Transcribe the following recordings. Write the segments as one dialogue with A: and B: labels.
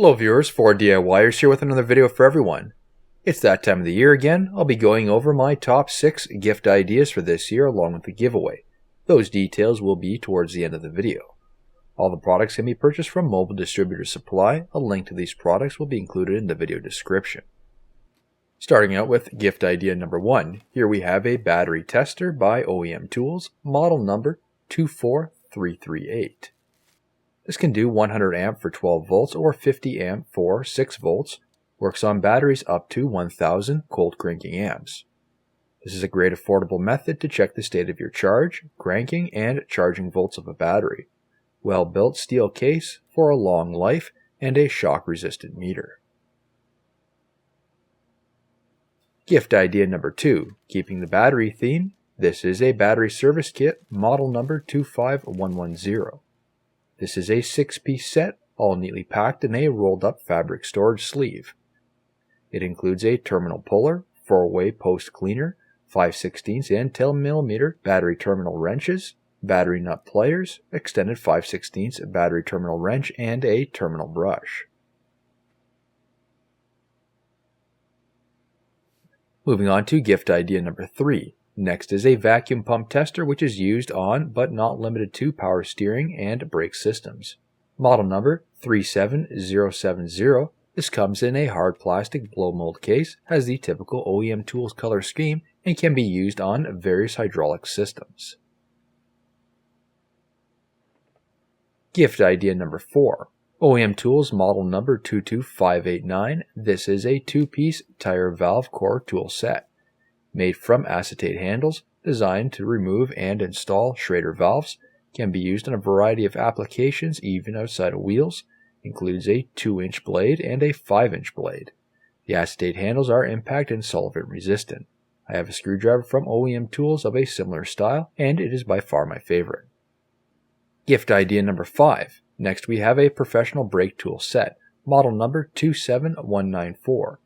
A: Hello viewers, 4DIYers here with another video for everyone. It's that time of the year again. I'll be going over my top 6 gift ideas for this year along with the giveaway. Those details will be towards the end of the video. All the products can be purchased from Mobile Distributor Supply. A link to these products will be included in the video description. Starting out with gift idea number 1, here we have a battery tester by oemtools, model number 24338. This can do 100 amp for 12 volts or 50 amp for 6 volts, works on batteries up to 1000 cold cranking amps. This is a great affordable method to check the state of your charge, cranking, and charging volts of a battery. Well-built steel case for a long life and a shock-resistant meter. Gift idea number 2, keeping the battery theme, this is a battery service kit, model number 25110. This is a 6-piece set, all neatly packed in a rolled-up fabric storage sleeve. It includes a terminal puller, 4-way post cleaner, 5/16 and 10mm battery terminal wrenches, battery nut pliers, extended 5/16 battery terminal wrench, and a terminal brush. Moving on to gift idea number 3. Next is a vacuum pump tester which is used on, but not limited to, power steering and brake systems. Model number 37070. This comes in a hard plastic blow mold case, has the typical oemtools color scheme, and can be used on various hydraulic systems. Gift idea number 4. oemtools model number 22589. This is a 2-piece tire valve core tool set. Made from acetate handles, designed to remove and install Schrader valves, can be used in a variety of applications even outside of wheels, includes a 2-inch blade and a 5-inch blade. The acetate handles are impact and solvent resistant. I have a screwdriver from oemtools of a similar style, and it is by far my favorite. Gift idea number 5. Next we have a professional brake tool set, model number 27194.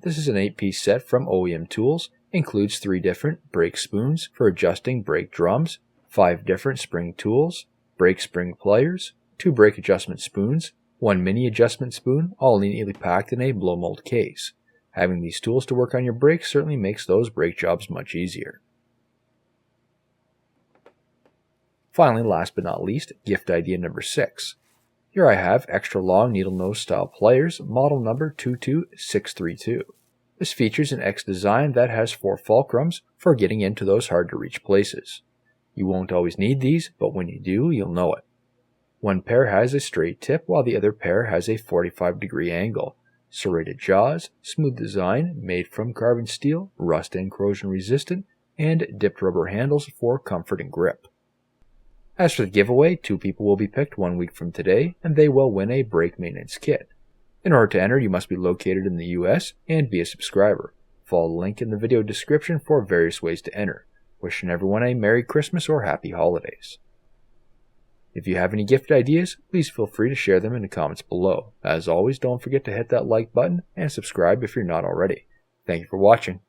A: This is an 8-piece set from oemtools. Includes 3 different brake spoons for adjusting brake drums, 5 different spring tools, brake spring pliers, 2 brake adjustment spoons, 1 mini adjustment spoon, all neatly packed in a blow mold case. Having these tools to work on your brakes certainly makes those brake jobs much easier. Finally, last but not least, gift idea number 6. Here I have extra long needle nose style pliers, model number 22632. This features an X design that has 4 fulcrums for getting into those hard to reach places. You won't always need these, but when you do, you'll know it. One pair has a straight tip while the other pair has a 45-degree angle. Serrated jaws, smooth design, made from carbon steel, rust and corrosion resistant, and dipped rubber handles for comfort and grip. As for the giveaway, 2 people will be picked 1 week from today, and they will win a brake maintenance kit. In order to enter, you must be located in the US and be a subscriber. Follow the link in the video description for various ways to enter. Wishing everyone a Merry Christmas or Happy Holidays. If you have any gift ideas, please feel free to share them in the comments below. As always, don't forget to hit that like button and subscribe if you're not already. Thank you for watching.